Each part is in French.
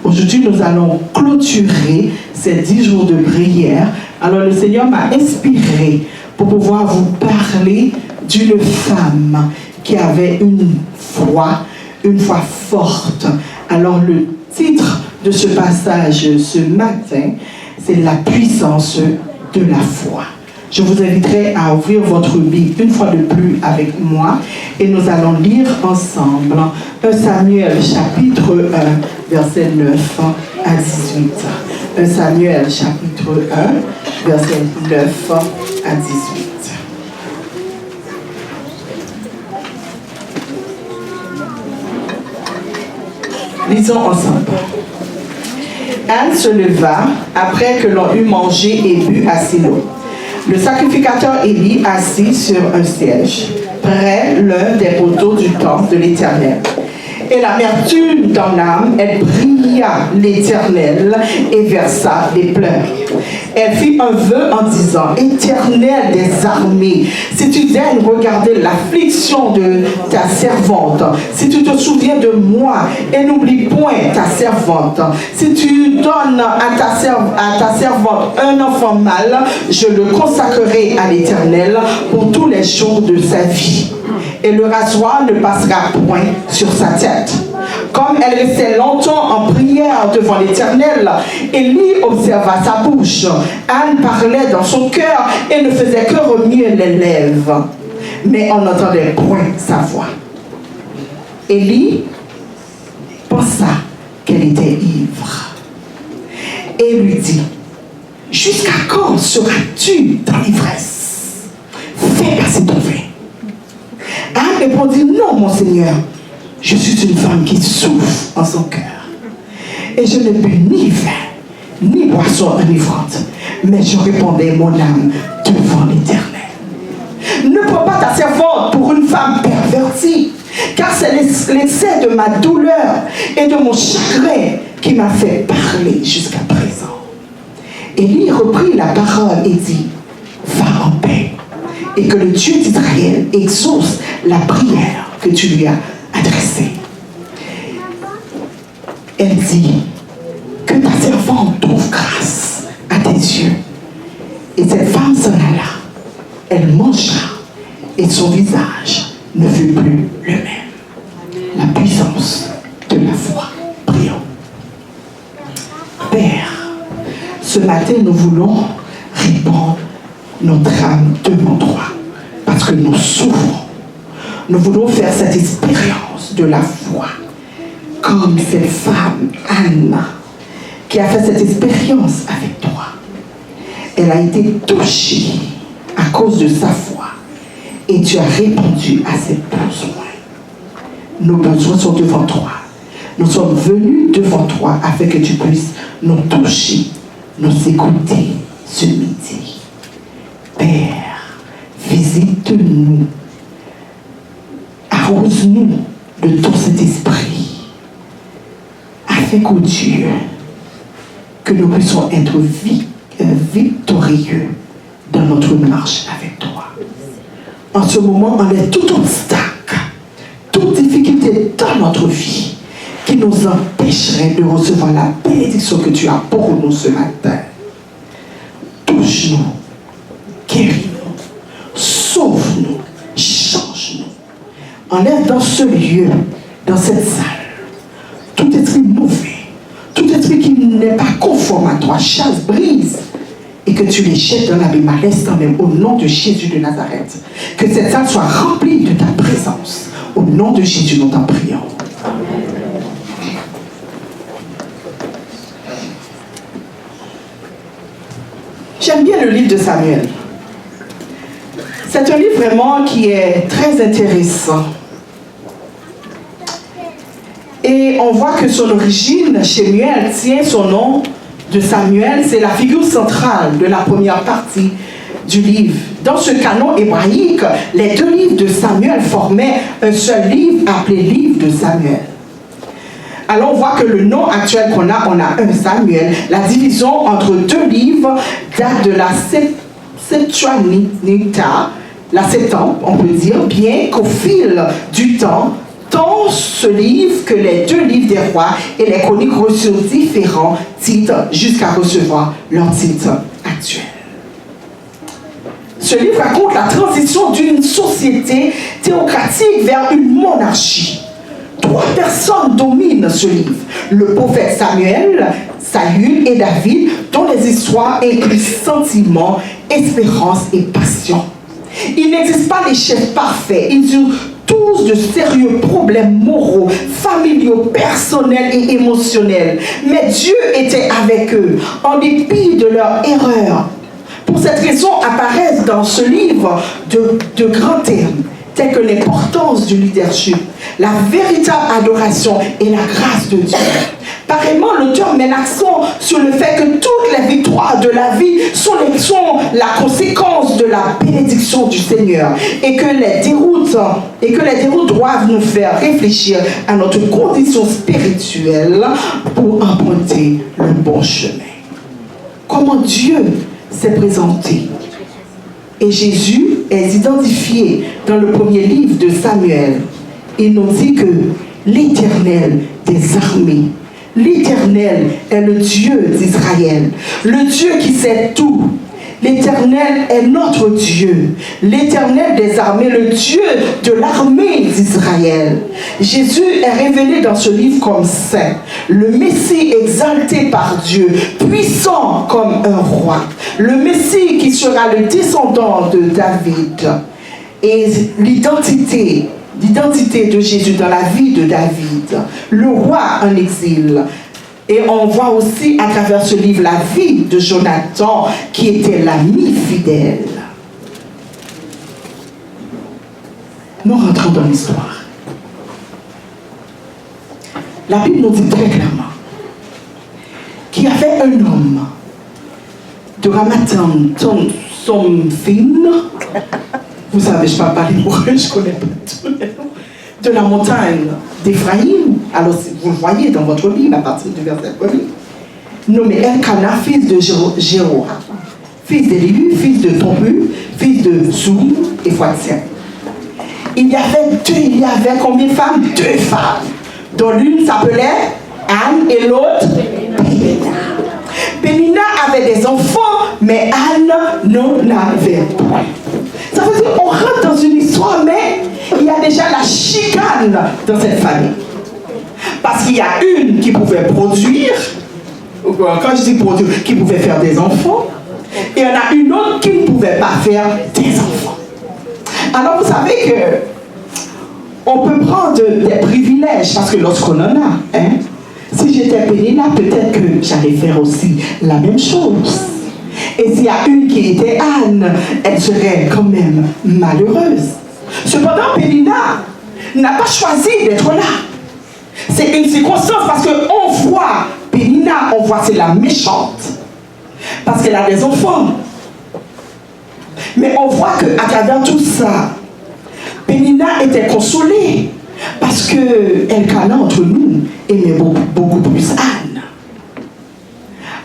Aujourd'hui, nous allons clôturer ces 10 jours de prière. Alors, le Seigneur m'a inspiré pour pouvoir vous parler d'une femme qui avait une foi forte. Alors, le titre de ce passage ce matin, c'est la puissance de la foi. Je vous inviterai à ouvrir votre Bible une fois de plus avec moi et nous allons lire ensemble 1 Samuel chapitre 1 verset 9 à 18. 1 Samuel chapitre 1 verset 9 à 18. Lisons ensemble. Anne se leva après que l'on eut mangé et bu à Silo. Le sacrificateur Élie assis sur un siège, près l'un des poteaux du temple de l'Éternel. Et l'amertume dans l'âme, elle pria l'Éternel et versa des pleurs. Elle fit un vœu en disant, Éternel des armées, si tu daignes regarder l'affliction de ta servante, si tu te souviens de moi et n'oublie point ta servante, si tu donnes à ta servante un enfant mâle, je le consacrerai à l'Éternel pour tous les jours de sa vie. Et le rasoir ne passera point sur sa tête. Comme elle restait longtemps en prière devant l'Éternel, Élie observa sa bouche. Anne parlait dans son cœur et ne faisait que remuer les lèvres. Mais on n'entendait point sa voix. Élie pensa qu'elle était ivre et lui dit, « Jusqu'à quand seras-tu dans l'ivresse? Fais passer ton vin. » Anne répondit, non, mon Seigneur, je suis une femme qui souffre en son cœur. Et je ne bu ni vin, ni boisson enivrante, mais je répondais mon âme devant l'Éternel. Ne prends pas ta servante pour une femme pervertie, car c'est l'essai de ma douleur et de mon chagrin qui m'a fait parler jusqu'à présent. Élie reprit la parole et dit, va en paix. Et que le Dieu d'Israël exauce la prière que tu lui as adressée. Elle dit, que ta servante trouve grâce à tes yeux. Et cette femme s'en alla. Elle mangea et son visage ne fut plus le même. La puissance de la foi. Prions. Père, ce matin nous voulons répondre notre âme devant toi, parce que nous souffrons. Nous voulons faire cette expérience de la foi, comme cette femme, Anne, qui a fait cette expérience avec toi. Elle a été touchée à cause de sa foi, et tu as répondu à ses besoins. Nos besoins sont devant toi. Nous sommes venus devant toi afin que tu puisses nous toucher, nous écouter ce midi. Père, visite-nous, arrose-nous de ton Saint-Esprit, afin qu'au Dieu, que nous puissions être victorieux dans notre marche avec toi. En ce moment, enlève tout obstacle, toute difficulté dans notre vie qui nous empêcherait de recevoir la bénédiction que tu as pour nous ce matin. Touche-nous. Guéris-nous, sauve-nous, change-nous. Enlève dans ce lieu, dans cette salle, tout esprit mauvais, tout esprit qui n'est pas conforme à toi, chasse, brise, et que tu les jettes dans l'abîme à l'instant même, au nom de Jésus de Nazareth. Que cette salle soit remplie de ta présence. Au nom de Jésus, nous t'en prions. J'aime bien le livre de Samuel. C'est un livre vraiment qui est très intéressant. Et on voit que son origine, Shemuel, tient son nom de Samuel. C'est la figure centrale de la première partie du livre. Dans ce canon hébraïque, les deux livres de Samuel formaient un seul livre appelé livre de Samuel. Alors on voit que le nom actuel qu'on a, on a un Samuel. La division entre deux livres date de la Septuaginta, la Septante, on peut dire, bien qu'au fil du temps, tant ce livre que les 2 livres des rois et les chroniques reçurent différents titres jusqu'à recevoir leur titre actuel. Ce livre raconte la transition d'une société théocratique vers une monarchie. 3 personnes dominent ce livre. Le prophète Samuel, Saül et David, dont les histoires incluent sentiments, espérance et passion. Il n'existe pas les chefs parfaits. Ils ont tous de sérieux problèmes moraux, familiaux, personnels et émotionnels. Mais Dieu était avec eux, en dépit de leurs erreurs. Pour cette raison apparaissent dans ce livre de grands termes, tels que l'importance du leadership, la véritable adoration et la grâce de Dieu. Pareillement, l'auteur met l'accent sur le fait que toutes les victoires de la vie sont la conséquence de la bénédiction du Seigneur et que les déroutes doivent nous faire réfléchir à notre condition spirituelle pour emprunter le bon chemin. Comment Dieu s'est présenté. Et Jésus est identifié dans le premier livre de Samuel. Il nous dit que l'Éternel des armées, l'Éternel est le Dieu d'Israël, le Dieu qui sait tout. L'Éternel est notre Dieu, l'Éternel des armées, le Dieu de l'armée d'Israël. Jésus est révélé dans ce livre comme saint, le Messie exalté par Dieu, puissant comme un roi, le Messie qui sera le descendant de David. Et l'identité de Jésus dans la vie de David, le roi en exil. Et on voit aussi à travers ce livre la vie de Jonathan, qui était l'ami fidèle. Nous rentrons dans l'histoire. La Bible nous dit très clairement qu'il y avait un homme de Ramathaim, Somphine. Vous savez, je ne parle pas l'hébreu, je ne connais pas tous les noms. De la montagne d'Éphraïm. Alors, vous le voyez dans votre Bible à partir du verset 1. Nommé Elkana, fils de Jéroham, fils d'Élihu, fils de Tobu, fils de Zoum et Foitien. Il y avait combien de femmes? 2 femmes, dont l'une s'appelait Anne et l'autre Pénina. Pénina avait des enfants, mais Anne n'en avait pas. Ça veut dire qu'on rentre dans une histoire, mais il y a déjà la chicane dans cette famille. Parce qu'il y a une qui pouvait produire, quand je dis produire, qui pouvait faire des enfants, et il y en a une autre qui ne pouvait pas faire des enfants. Alors vous savez que on peut prendre des privilèges, parce que lorsqu'on en a, si j'étais Pénina, peut-être que j'allais faire aussi la même chose. Et s'il y a une qui était Anne, elle serait quand même malheureuse. Cependant, Pénina n'a pas choisi d'être là. C'est une circonstance parce qu'on voit Pénina, on voit c'est la méchante. Parce qu'elle a des enfants. Mais on voit qu'à travers tout ça, Pénina était consolée. Parce que Elkana, entre nous, aimait beaucoup plus Anne.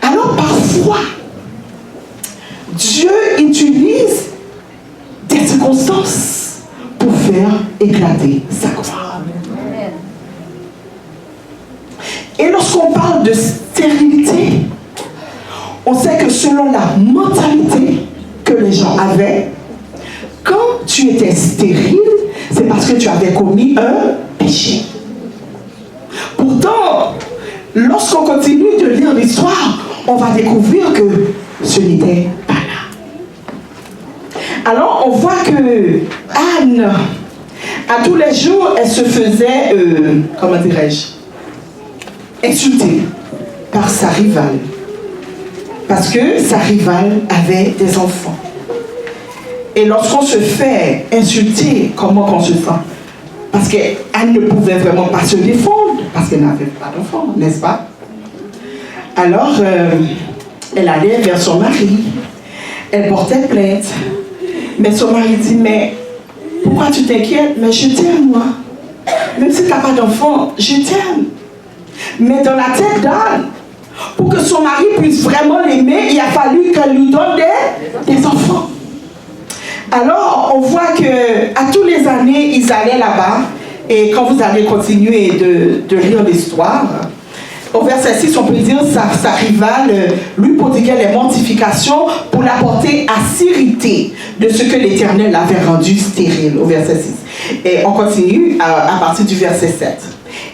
Alors parfois, Dieu utilise des circonstances pour faire éclater sa gloire. Et lorsqu'on parle de stérilité, on sait que selon la mentalité que les gens avaient, quand tu étais stérile, c'est parce que tu avais commis un péché. Pourtant, lorsqu'on continue de lire l'histoire, on va découvrir que ce n'était pas là. Alors, on voit que Anne, à tous les jours, elle se faisait, comment dirais-je, insulter par sa rivale. Parce que sa rivale avait des enfants. Et lorsqu'on se fait insulter, comment on se sent? Parce qu'Anne ne pouvait vraiment pas se défendre, parce qu'elle n'avait pas d'enfants, n'est-ce pas? Alors, elle allait vers son mari. Elle portait plainte. Mais son mari dit, mais pourquoi tu t'inquiètes? Mais je t'aime, moi. Même si tu n'as pas d'enfant, je t'aime. Mais dans la tête d'Anne, pour que son mari puisse vraiment l'aimer, il a fallu qu'elle lui donne des enfants. Alors, on voit que à tous les années, ils allaient là-bas Et quand vous allez continuer de lire l'histoire, au verset 6, on peut dire sa rivale lui prodiguait les mortifications pour la porter à s'irriter de ce que l'Éternel avait rendu stérile, au verset 6. Et on continue à partir du verset 7.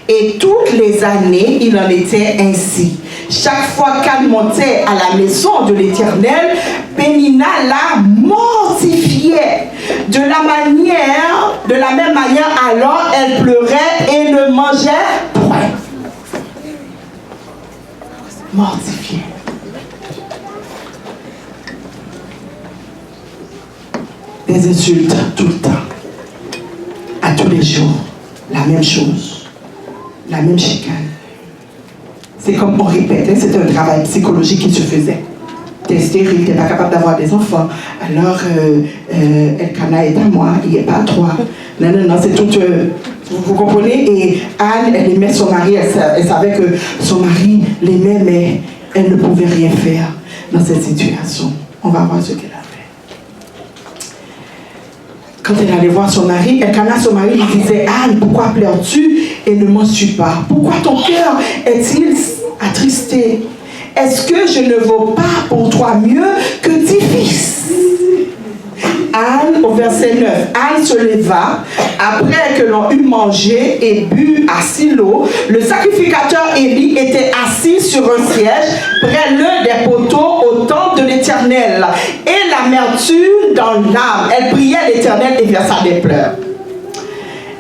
Et toutes les années, il en était ainsi. Chaque fois qu'elle montait à la maison de l'Éternel, Pénina la mortifiait. De la même manière, alors elle pleurait et ne mangeait point. Mortifiée. Des insultes tout le temps. À tous les jours. La même chose. La même chicane. C'est comme on répétait, c'était un travail psychologique qui se faisait. T'es stérile, t'es pas capable d'avoir des enfants. Alors, Elkana est à moi, il n'est pas à toi. Non, c'est tout. Vous comprenez? Et Anne, elle aimait son mari, elle savait que son mari l'aimait, mais elle ne pouvait rien faire dans cette situation. On va voir ce qu'elle a fait. Quand elle allait voir son mari, Elkana, son mari, lui disait: Anne, pourquoi pleures-tu et ne manges-tu pas? Pourquoi ton cœur est-il attristé? Est-ce que je ne vaux pas pour toi mieux que 10 fils? Anne, au verset 9, Anne se leva, après que l'on eut mangé et bu à Silo, le sacrificateur Élie était assis sur un siège près l'un des poteaux au temple de l'Éternel, et l'amertume dans l'âme. Elle priait l'Éternel et versa des pleurs.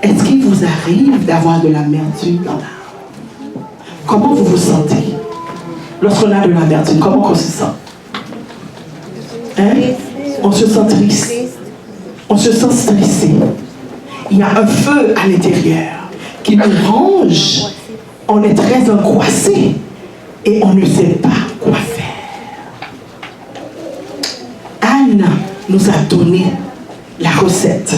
Est-ce qu'il vous arrive d'avoir de l'amertume dans l'âme? Comment vous vous sentez lorsqu'on a de l'amertume? Comment on se sent? Hein? On se sent triste. On se sent stressé. Il y a un feu à l'intérieur qui nous ronge. On est très angoissé et on ne sait pas quoi faire. Anne nous a donné la recette.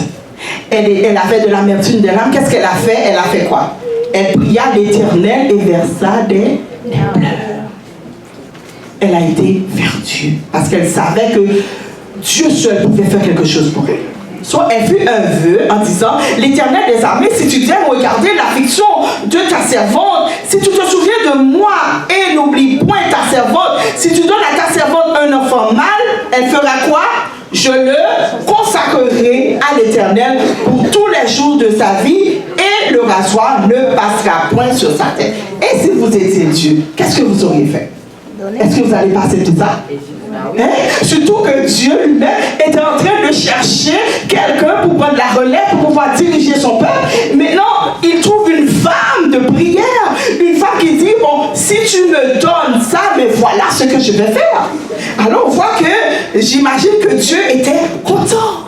Elle avait de l'amertume de l'âme. Qu'est-ce qu'elle a fait? Elle a fait quoi? Elle pria l'Éternel et versa des pleurs. Elle a été vertueuse parce qu'elle savait que Dieu seul pouvait faire quelque chose pour elle. Soit elle fit un vœu en disant: l'Éternel des armées, si tu viens regarder l'affliction de ta servante, si tu te souviens de moi et n'oublie point ta servante, si tu donnes à ta servante un enfant mâle, elle fera quoi? Je le consacrerai à l'Éternel pour tous les jours de sa vie et le rasoir ne passera point sur sa tête. Et si vous étiez Dieu, qu'est-ce que vous auriez fait? Est-ce que vous allez passer tout ça? Hein? Surtout que Dieu lui-même était en train de chercher quelqu'un pour prendre la relève, pour pouvoir diriger son peuple. Maintenant, il trouve une femme de prière, une femme qui dit: bon, si tu me donnes ça, mais voilà ce que je vais faire. Alors on voit que j'imagine que Dieu était content.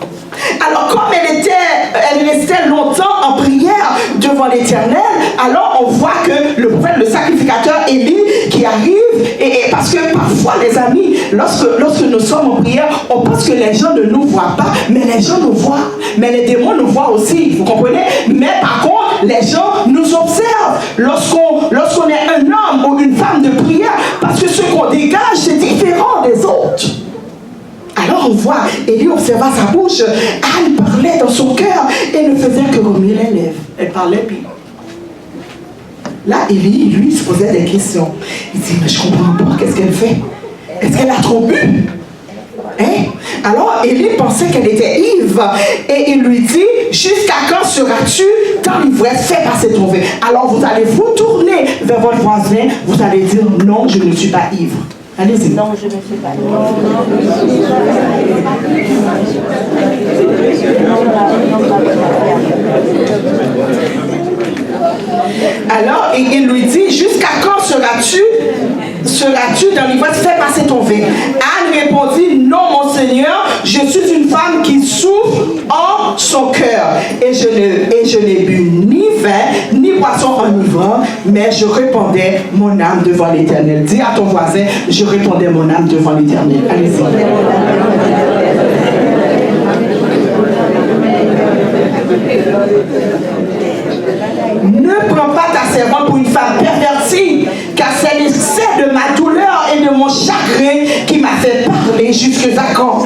Alors comme elle restait longtemps en prière devant l'Éternel, alors on voit que le prophète, le sacrificateur Élie qui arrive, et parce que parfois les amis, lorsque nous sommes en prière, on pense que les gens ne nous voient pas, mais les gens nous voient, mais les démons nous voient aussi, vous comprenez? Mais par contre, les gens nous observent lorsqu'on est un homme ou une femme de prière, parce que ce qu'on dégage, c'est différent des autres. Alors on voit, Élie observa sa bouche, Anne parlait dans son cœur et ne faisait que remuer les lèvres. Elle parlait bien. Là, Élie, lui, se posait des questions. Il dit: mais je comprends pas, qu'est-ce qu'elle fait? Est-ce qu'elle a trop bu? Hein? Alors Élie pensait qu'elle était ivre et il lui dit: jusqu'à quand seras-tu dans l'ivresse? Fais passer ton vin. Alors vous allez vous tourner vers votre voisin, vous allez dire: non, je ne suis pas ivre. Allez-y. Non, je ne suis pas ivre. Alors il lui dit: jusqu'à quand seras-tu dans l'ivresse? Fais passer ton vin. Anne répondit: non, mon Seigneur, je suis une femme qui souffre en son cœur, et je n'ai bu ni vin ni boisson enivrant, mais je répandais mon âme devant l'Éternel. Dis à ton voisin: je répandais mon âme devant l'Éternel. Allez-y. Ne prends pas ta servante pour une femme pervertie, car c'est l'excès de ma douleur et de mon chagrin qui m'a fait parler jusqu'à quand?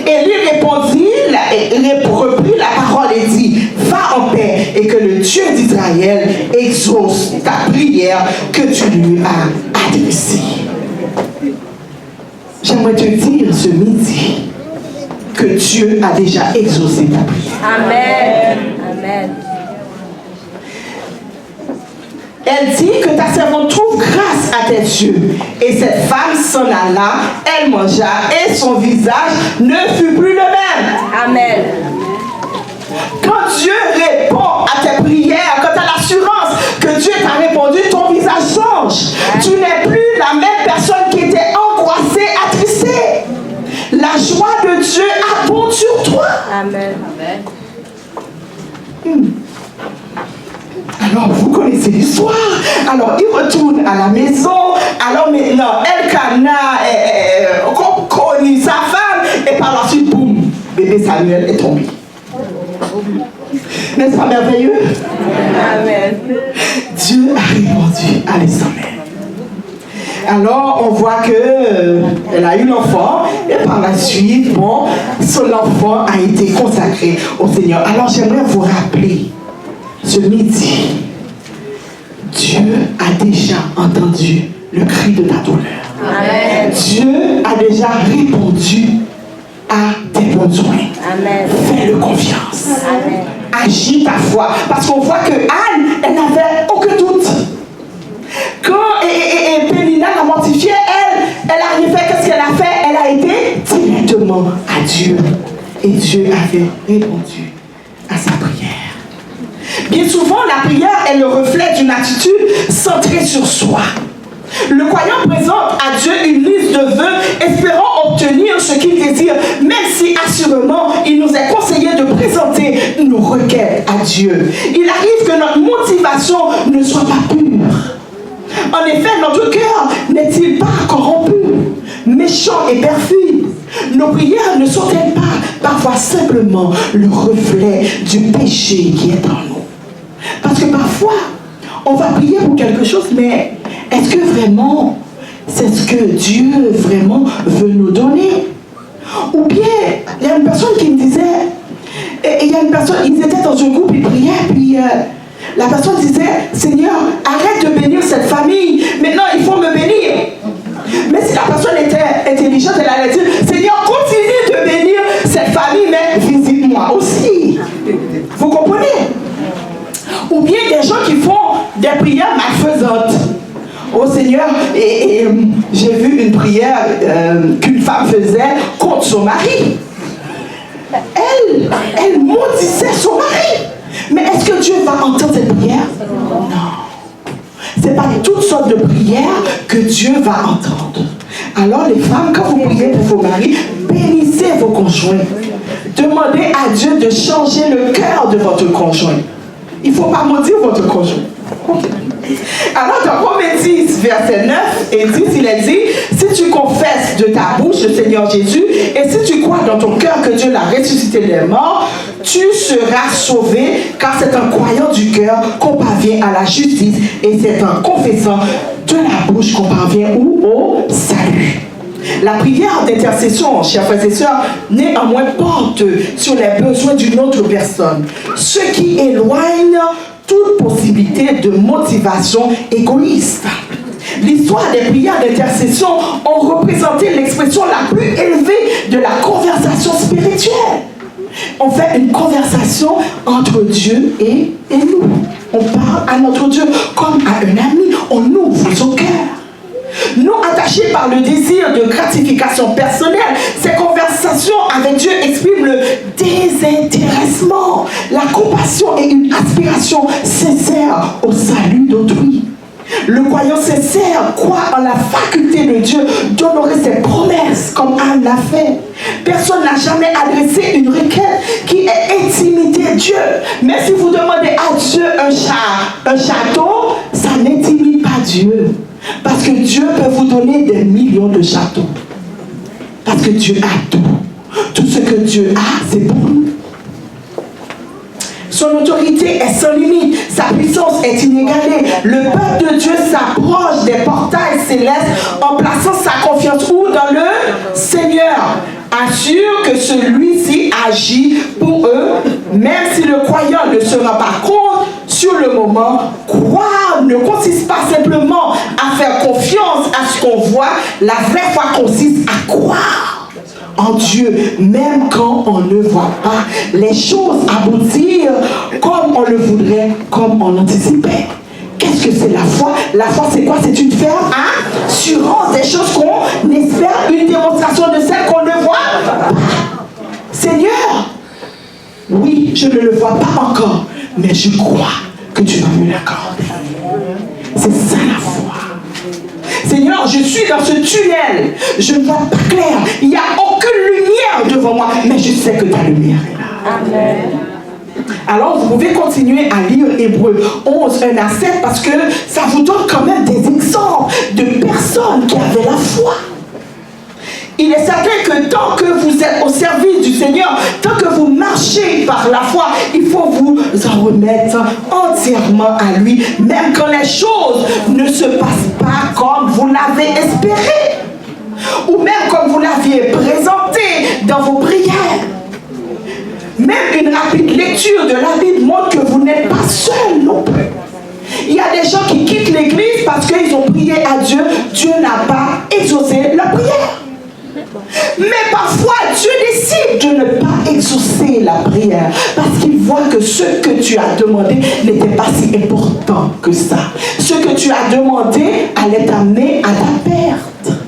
Élie répondit, reprit la parole et dit: va en paix, et que le Dieu d'Israël exauce ta prière que tu lui as adressée. J'aimerais te dire ce midi que Dieu a déjà exaucé ta prière. Amen. Amen. Elle dit que ta servante trouve grâce à tes yeux. Et cette femme s'en alla, elle mangea et son visage ne fut plus le même. Amen. Quand Dieu répond à tes prières, quand tu as l'assurance que Dieu t'a répondu, ton visage change. Tu n'es plus la même personne qui était angoissée, attristée. La joie de Dieu abonde sur toi. Amen. Alors, vous connaissez l'histoire. Alors, il retourne à la maison. Alors, maintenant, Elkana connaît sa femme. Et par la suite, boum, bébé Samuel est tombé. N'est-ce pas merveilleux? Amen. Dieu a répondu à l'examen. Alors, on voit qu'elle a eu l'enfant. Et par la suite, bon, son enfant a été consacré au Seigneur. Alors, j'aimerais vous rappeler ce midi, Dieu a déjà entendu le cri de ta douleur. Amen. Dieu a déjà répondu à tes besoins. Amen. Fais-le confiance. Amen. Agis ta foi. Parce qu'on voit que Anne, elle n'avait aucun doute. Quand Pénina l'a mortifiée, elle a rien fait. Qu'est-ce qu'elle a fait? Elle a été directement à Dieu. Et Dieu avait répondu à sa prière. Bien souvent, la prière est le reflet d'une attitude centrée sur soi. Le croyant présente à Dieu une liste de vœux espérant obtenir ce qu'il désire, même si assurément il nous est conseillé de présenter nos requêtes à Dieu. Il arrive que notre motivation ne soit pas pure. En effet, notre cœur n'est-il pas corrompu, méchant et perfide? Nos prières ne sont-elles pas parfois simplement le reflet du péché qui est en nous? Parce que parfois, on va prier pour quelque chose, mais est-ce que vraiment, c'est ce que Dieu vraiment veut nous donner? Ou bien, il y a une personne qui me disait, et il y a une personne, ils étaient dans un groupe, ils priaient, puis la personne disait, Seigneur, arrête de bénir cette famille, maintenant il faut me bénir. Mais si la personne était intelligente, elle allait dire, Seigneur, continue de bénir cette famille, mais visite-moi aussi. Vous comprenez? Ou bien des gens qui font des prières malfaisantes. Oh Seigneur, et j'ai vu une prière qu'une femme faisait contre son mari. Elle maudissait son mari. Mais est-ce que Dieu va entendre cette prière? Non. Ce n'est pas toutes sortes de prières que Dieu va entendre. Alors les femmes, quand vous priez pour vos maris, bénissez vos conjoints. Demandez à Dieu de changer le cœur de votre conjoint. Il ne faut pas maudire votre conjoint. Alors dans Romains 10, verset 9 et 10, il est dit, si tu confesses de ta bouche le Seigneur Jésus, et si tu crois dans ton cœur que Dieu l'a ressuscité des morts, tu seras sauvé, car c'est en croyant du cœur qu'on parvient à la justice, et c'est en confessant de la bouche qu'on parvient au salut. La prière d'intercession, chers frères et sœurs, néanmoins porte sur les besoins d'une autre personne, ce qui éloigne toute possibilité de motivation égoïste. L'histoire des prières d'intercession ont représenté l'expression la plus élevée de la conversation spirituelle. On fait une conversation entre Dieu et nous. On parle à notre Dieu comme à un ami. On ouvre son cœur. Nous, attachés par le désir de gratification personnelle, ces conversations avec Dieu expriment le désintéressement, la compassion et une aspiration sincère au salut d'autrui. Le croyant sincère croit en la faculté de Dieu d'honorer ses promesses comme Anne l'a fait. Personne n'a jamais adressé une requête qui ait intimidé Dieu. Mais si vous demandez à Dieu un château, ça n'intimide pas Dieu. Parce que Dieu peut vous donner des millions de châteaux. Parce que Dieu a tout. Tout ce que Dieu a, c'est pour nous. Son autorité est sans limite. Sa puissance est inégalée. Le peuple de Dieu s'approche des portails célestes en plaçant sa confiance où? Dans le Seigneur. assure que celui-ci agit pour eux, même si le croyant ne se rend pas compte sur le moment. Croire ne consiste pas simplement à faire confiance à ce qu'on voit, la vraie foi consiste à croire en Dieu, même quand on ne voit pas les choses aboutir comme on le voudrait, comme on anticipait. Qu'est-ce que c'est la foi? La foi, c'est quoi? C'est une ferme assurance des choses qu'on espère, une démonstration de celles qu'on ne voit pas. Seigneur, oui, je ne le vois pas encore, mais je crois que tu vas me l'accorder. C'est ça la foi. Seigneur, je suis dans ce tunnel, je ne vois pas clair, il n'y a aucune lumière devant moi, mais je sais que ta lumière est là. Amen. Alors, vous pouvez continuer à lire Hébreux 11, 1 à 7, parce que ça vous donne quand même des exemples de personnes qui avaient la foi. Il est certain que tant que vous êtes au service du Seigneur, tant que vous marchez par la foi, il faut vous en remettre entièrement à lui, même quand les choses ne se passent pas comme vous l'avez espéré, ou même comme vous l'aviez présenté dans vos prières. Même une rapide lecture de la Bible montre que vous n'êtes pas seul non plus. Il y a des gens qui quittent l'église parce qu'ils ont prié à Dieu. Dieu n'a pas exaucé leur prière. Mais parfois, Dieu décide de ne pas exaucer la prière parce qu'il voit que ce que tu as demandé n'était pas si important que ça. Ce que tu as demandé allait t'amener à ta perte.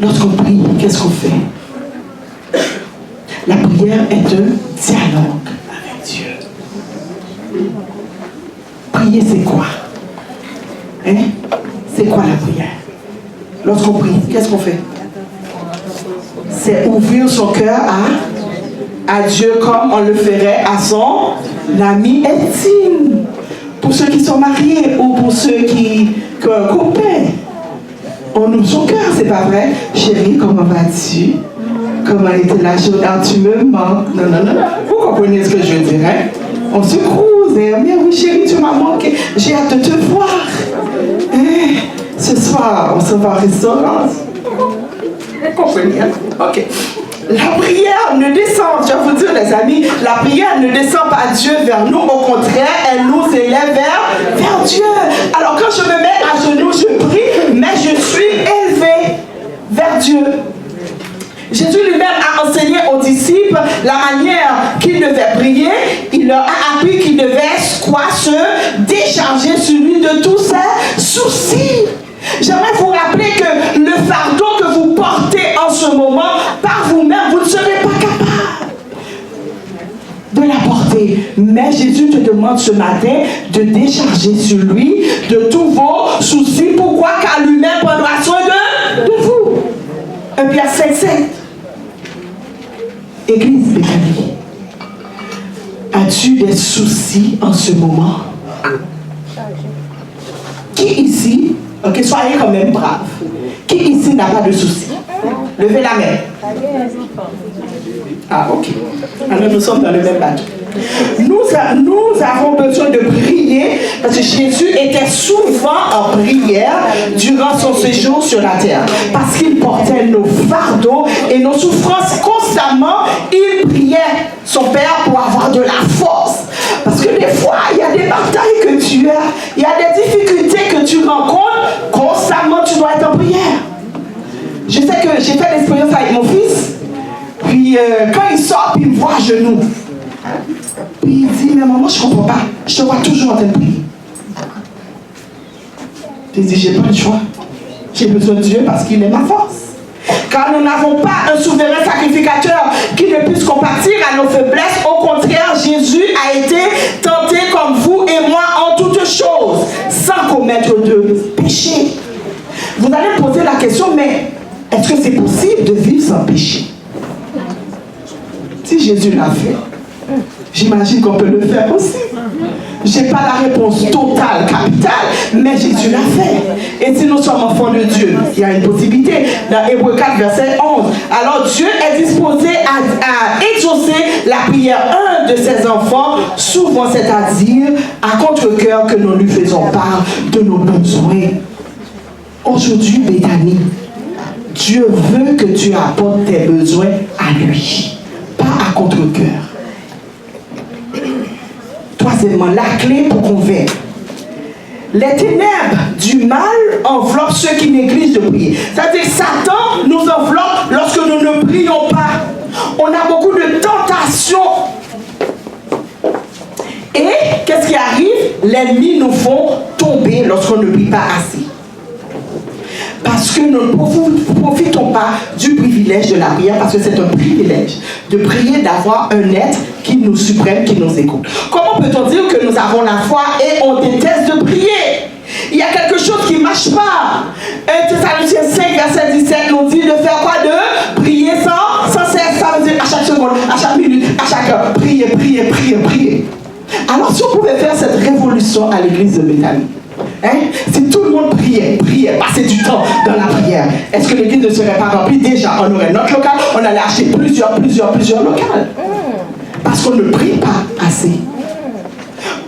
Lorsqu'on prie, qu'est-ce qu'on fait? La prière est un dialogue avec Dieu. Prier, c'est quoi? Hein? C'est quoi la prière? Lorsqu'on prie, qu'est-ce qu'on fait? C'est ouvrir son cœur à Dieu comme on le ferait à son ami intime. Pour ceux qui sont mariés ou pour ceux qui ont un copain. On ouvre son cœur, c'est pas vrai? Chérie, comment vas-tu? Comment était la journée? Ah, tu me manques. Non, non, non. Vous comprenez ce que je veux dire, hein? On se croise. Mais oui, chérie, tu m'as manqué. J'ai hâte de te voir. Hein? Ce soir, on se va au restaurant. Vous comprenez, hein? Ok. La prière ne descend, je vais vous dire les amis, la prière ne descend pas Dieu vers nous, au contraire, elle nous élève vers Dieu. Alors quand je me mets à genoux, je prie, mais je suis élevé vers Dieu. Jésus lui-même a enseigné aux disciples la manière qu'ils devaient prier. Il leur a appris qu'ils devaient se décharger sur lui de tous ses soucis. J'aimerais vous rappeler que le fardeau que vous portez en ce moment, par vous-même, vous ne serez pas capable de la porter. Mais Jésus te demande ce matin de décharger sur lui de tous vos soucis. Pourquoi? Car lui-même prendra soin de vous. 1 Pierre 5,7. Église Béthanie, as-tu des soucis en ce moment? Qui ici, ok, soyez quand même braves, qui ici n'a pas de soucis? Levez la main. Ah, ok. Alors nous sommes dans le même bateau. Nous avons besoin de prier parce que Jésus était souvent en prière durant son séjour sur la terre. Parce qu'il portait nos fardeaux et nos souffrances constamment. Il priait son Père pour avoir de la force. Parce que des fois, il y a des batailles que tu as, il y a des difficultés que tu rencontres. Constamment, tu dois être en prière. Je sais que j'ai fait l'expérience avec mon fils. Puis quand il sort, puis il me voit à genoux. Puis il dit, mais maman, je ne comprends pas. Je te vois toujours en train de prier. Je dis, j'ai pas le choix. J'ai besoin de Dieu parce qu'il est ma force. Car nous n'avons pas un souverain sacrificateur qui ne puisse compatir à nos faiblesses. Au contraire, Jésus a été tenté comme vous et moi en toutes choses, sans commettre de péché. Vous allez me poser la question, mais est-ce que c'est possible de vivre sans péché? Si Jésus l'a fait, j'imagine qu'on peut le faire aussi. Je n'ai pas la réponse totale, capitale, mais Jésus l'a fait. Et si nous sommes enfants de Dieu, il y a une possibilité. Dans Hébreux 4, verset 11. Alors Dieu est disposé à exaucer la prière de ses enfants, souvent c'est-à-dire à contre-cœur que nous lui faisons part de nos besoins. Aujourd'hui, Béthanie, Dieu veut que tu apportes tes besoins à lui, pas à contre-cœur. Troisièmement, la clé pour convaincre. Les ténèbres du mal enveloppent ceux qui négligent de prier. C'est-à-dire que Satan nous enveloppe lorsque nous ne prions pas. On a beaucoup de tentations. Et qu'est-ce qui arrive? L'ennemi nous font tomber lorsqu'on ne prie pas assez. Parce que nous ne profitons pas du privilège de la prière, parce que c'est un privilège de prier, d'avoir un être qui nous suprême, qui nous écoute. Comment peut-on dire que nous avons la foi et on déteste de prier? Il y a quelque chose qui ne marche pas. 1 Thessaloniciens 5, verset 17 nous dit de faire quoi? De prier sans cesse. Ça veut dire à chaque seconde, à chaque minute, à chaque heure. Prier, prier, prier, prier. Alors si on pouvait faire cette révolution à l'église de Béthanie, si tout le monde priait, passait du temps dans la prière, est-ce que l'église ne serait pas remplie? Déjà, on aurait notre local, on allait acheter plusieurs locales. Parce qu'on ne prie pas assez.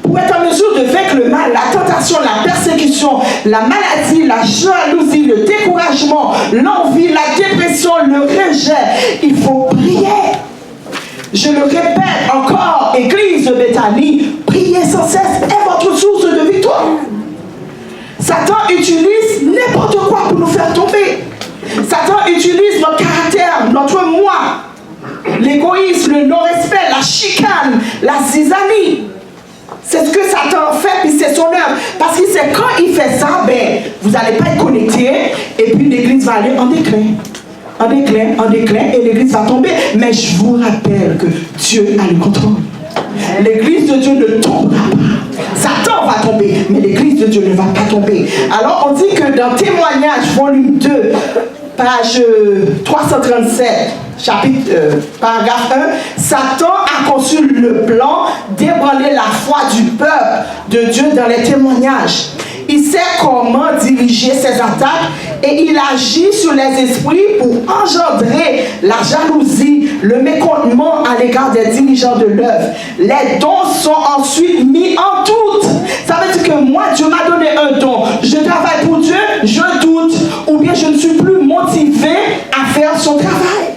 Pour être en mesure de vaincre le mal, la tentation, la persécution, la maladie, la jalousie, le découragement, l'envie, la dépression, le rejet, il faut prier. Je le répète encore, église de Béthanie, priez sans cesse est votre source de victoire. Satan utilise n'importe quoi pour nous faire tomber. Satan utilise notre caractère, notre moi, l'égoïsme, le non-respect, la chicane, la zizanie. C'est ce que Satan fait, puis c'est son œuvre. Parce que c'est quand il fait ça, vous n'allez pas être connecté, et puis l'église va aller en déclin. En déclin, et l'église va tomber. Mais je vous rappelle que Dieu a le contrôle. L'église de Dieu ne tombera pas. Satan va tomber, mais l'église de Dieu ne va pas tomber. Alors on dit que dans Témoignages, volume 2, page 337, paragraphe 1, Satan a conçu le plan d'ébranler la foi du peuple de Dieu dans les témoignages. Il sait comment diriger ses attaques et il agit sur les esprits pour engendrer la jalousie, le mécontentement à l'égard des dirigeants de l'œuvre. Les dons sont ensuite mis en doute. Ça veut dire que moi, Dieu m'a donné un don. Je travaille pour Dieu, je doute, ou bien je ne suis plus motivé à faire son travail.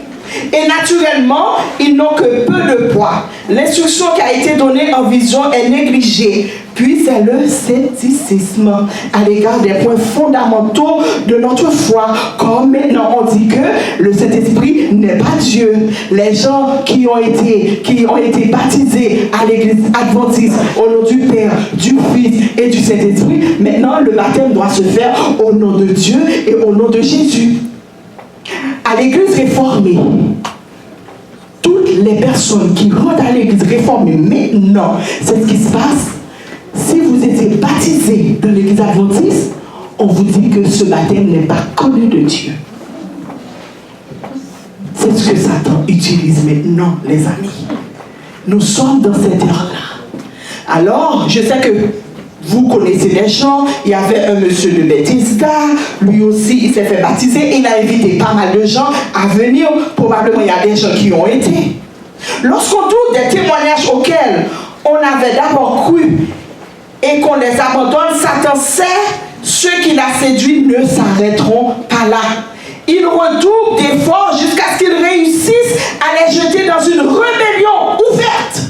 Et naturellement, ils n'ont que peu de poids. L'instruction qui a été donnée en vision est négligée. Puis c'est le scepticisme à l'égard des points fondamentaux de notre foi. Comme maintenant on dit que le Saint-Esprit n'est pas Dieu. Les gens qui ont été baptisés à l'église adventiste au nom du Père, du Fils et du Saint-Esprit, maintenant le baptême doit se faire au nom de Dieu et au nom de Jésus. À l'église réformée, toutes les personnes qui rentrent à l'église réformée maintenant, c'est ce qui se passe. Si vous étiez baptisé dans l'église adventiste, on vous dit que ce baptême n'est pas connu de Dieu. C'est ce que Satan utilise maintenant, les amis. Nous sommes dans cette ère-là. Alors, je sais que vous connaissez les gens, il y avait un monsieur de Bethesda, lui aussi il s'est fait baptiser, il a invité pas mal de gens à venir, probablement il y a des gens qui ont été. Lorsqu'on doute des témoignages auxquels on avait d'abord cru et qu'on les abandonne, Satan sait, ceux qui l'a séduit ne s'arrêteront pas là. Il redouble d'efforts jusqu'à ce qu'ils réussissent à les jeter dans une rébellion ouverte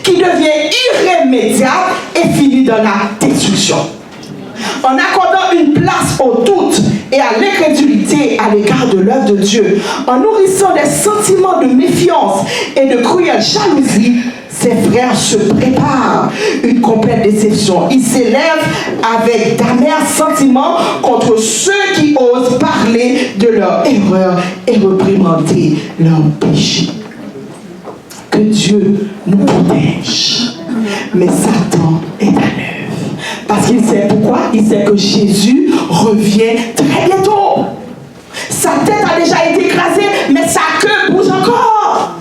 qui devient irrémédiable et finit dans la destruction. En accordant une place au doute et à l'incrédulité à l'égard de l'œuvre de Dieu, en nourrissant des sentiments de méfiance et de cruelle jalousie, ses frères se préparent une complète déception. Ils s'élèvent avec d'amers sentiments contre ceux qui osent parler de leur erreur et réprimander leur péché. Que Dieu nous protège. Mais Satan est à l'œuvre. Parce qu'il sait pourquoi? Il sait que Jésus revient très bientôt. Sa tête a déjà été écrasée, mais sa queue bouge encore.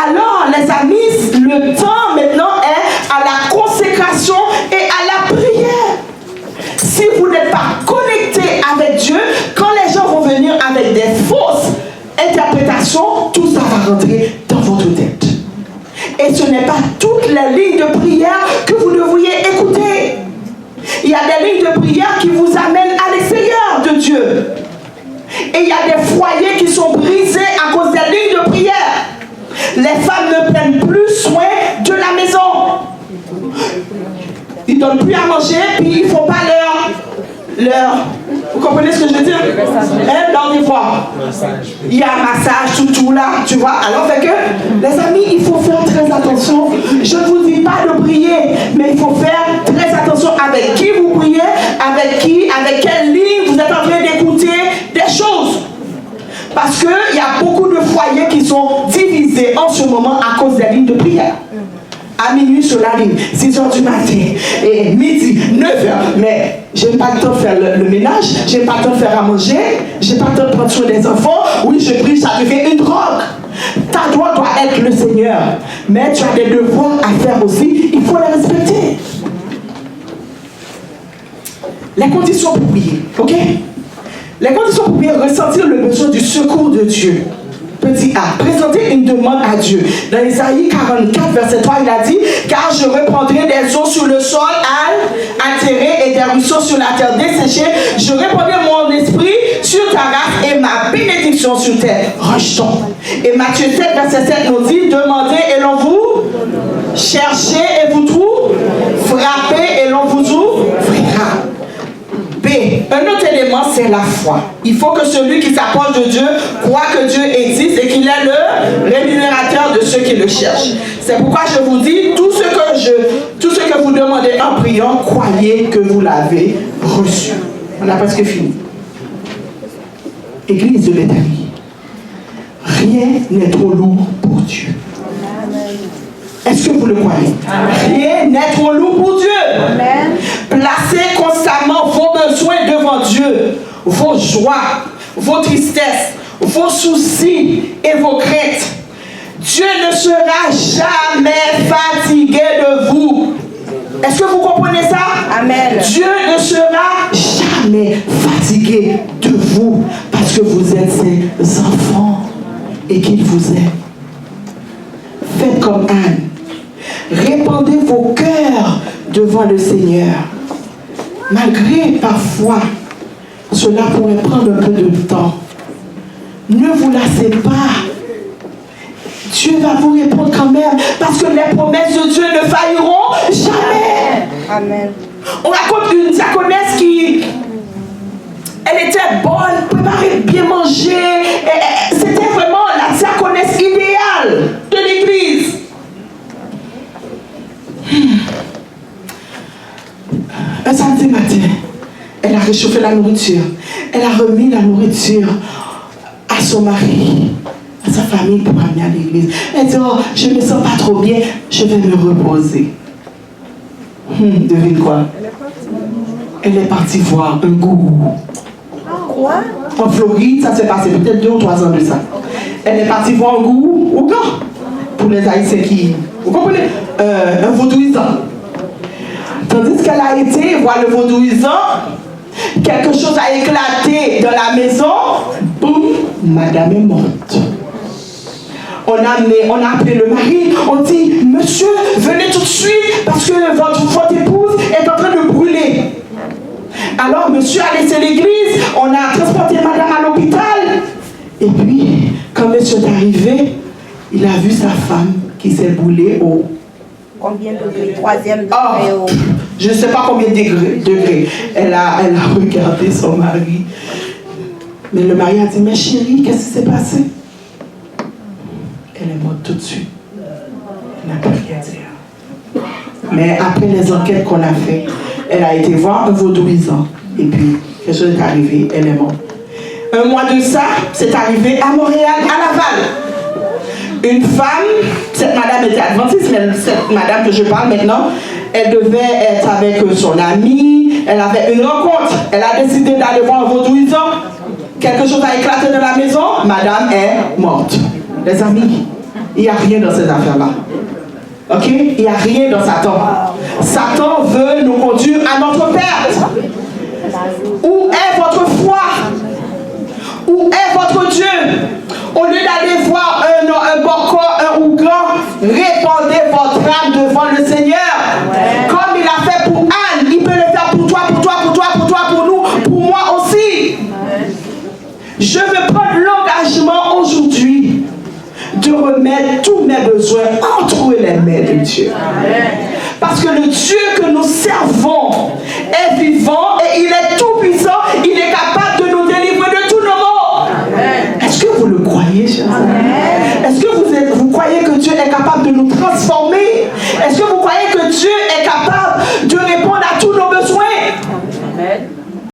Alors, les amis, le temps maintenant est à la consécration et à la prière. Si vous n'êtes pas connecté avec Dieu, quand les gens vont venir avec des fausses interprétations, tout ça va rentrer dans votre tête. Et ce n'est pas toutes les lignes de prière que vous devriez écouter. Il y a des lignes de prière qui vous amènent à l'extérieur de Et il y a des foyers qui sont brisés à cause des lignes de prière. Les femmes ne prennent plus soin de la maison. Ils ne donnent plus à manger, puis ils ne font pas leur... Vous comprenez ce que je veux dire? Leur devoir. Il y a un massage, tout là, tu vois. Alors, fait que, les amis, il faut faire très attention. Je ne vous dis pas de prier, mais il faut faire très attention avec qui vous priez, avec quelle ligne vous êtes en train d'écouter des choses. Parce qu'il y a beaucoup de foyers qui sont divisés en ce moment à cause des lignes de prière. À minuit sur la ligne, 6h du matin, et midi, 9h. Mais je n'ai pas le temps de faire le ménage, je n'ai pas le temps de faire à manger, je n'ai pas le temps de prendre soin des enfants. Oui, je prie, ça devient une drogue. Ta drogue doit être le Seigneur. Mais tu as des devoirs à faire aussi, il faut les respecter. Les conditions pour prier, ok? Les conditions pour prier, ressentir le besoin du secours de Dieu. Petit A, présenter une demande à Dieu. Dans Isaïe 44, verset 3, il a dit, car je répandrai des eaux sur le sol altéré et des ruisseaux sur la terre desséchée. Je répandrai mon esprit sur ta race et ma bénédiction sur tes rejetons. Et Matthieu 7, verset 7 nous dit, demandez et l'on vous cherchez et vous trouvez, frappez et l'on vous ouvrira. B. Un autre élément, c'est la foi. Il faut que celui qui s'approche de Dieu croit que Dieu existe et qu'il est le rémunérateur de ceux qui le cherchent. C'est pourquoi je vous dis, tout ce que vous demandez en priant, croyez que vous l'avez reçu. On a presque fini. Église de Béthanie. Rien n'est trop lourd pour Dieu. Est-ce que vous le croyez? Rien n'est trop lourd pour Dieu. Amen. Placez constamment vos besoins devant Dieu, vos joies, vos tristesses, vos soucis et vos craintes. Dieu ne sera jamais fatigué de vous. Est-ce que vous comprenez ça? Amen. Dieu ne sera jamais fatigué de vous parce que vous êtes ses enfants et qu'il vous aime. Faites comme Anne. Répandez vos cœurs devant le Seigneur. Malgré parfois, cela pourrait prendre un peu de temps. Ne vous lassez pas. Dieu va vous répondre quand même, parce que les promesses de Dieu ne failliront jamais. Amen. On raconte une diaconesse qui... Elle était bonne, préparait bien manger. C'était vraiment la diaconesse idéale de l'église. Un samedi matin, elle a réchauffé la nourriture. Elle a remis la nourriture à son mari, à sa famille pour amener à l'église. Elle dit, oh, je ne me sens pas trop bien, je vais me reposer. Devine quoi? Elle est partie voir un gourou. Quoi? En Floride, ça s'est passé peut-être 2 ou 3 ans de ça. Elle est partie voir un gourou au camp. Pour les Haïtiens qui... Vous comprenez? Un vaudouisant. Tandis qu'elle a été voir le vaudouisant, quelque chose a éclaté dans la maison. Boum, madame est morte. On a appelé le mari, on dit, monsieur, venez tout de suite parce que votre épouse est en train de brûler. Alors monsieur a laissé l'église, on a transporté madame à l'hôpital. Et puis, quand monsieur est arrivé, il a vu sa femme qui s'est brûlée au... Combien de degrés? 3e degré. Oh, je ne sais pas combien de degrés. Elle a regardé son mari. Mais le mari a dit, mais chérie, qu'est-ce qui s'est passé? Elle est morte tout de suite. Elle n'a pas rien dire. Mais après les enquêtes qu'on a faites, elle a été voir un vaudouisant. Et puis, quelque chose est arrivé, elle est morte. Un mois de ça, c'est arrivé à Montréal, à Laval. Une femme, cette madame était adventiste, mais cette madame que je parle maintenant, elle devait être avec son amie, elle avait une rencontre, elle a décidé d'aller voir un vaudouisant. Quelque chose a éclaté dans la maison, madame est morte. Les amis, il n'y a rien dans ces affaires-là. Ok? Il n'y a rien dans Satan. Satan veut nous conduire à notre perte. Où est votre foi? Où est votre Dieu? Au lieu d'aller voir un boko, un ougan, répandez votre âme devant le Seigneur. Ouais. Comme il a fait pour Anne, il peut le faire pour toi, pour nous, pour moi aussi. Ouais. Je veux mes besoins entre les mains de Dieu. Parce que le Dieu que nous servons est vivant et il est tout puissant. Il est capable de nous délivrer de tous nos maux. Est-ce que vous le croyez, chers amis? Est-ce que vous croyez que Dieu est capable de nous transformer? Est-ce que vous croyez que Dieu est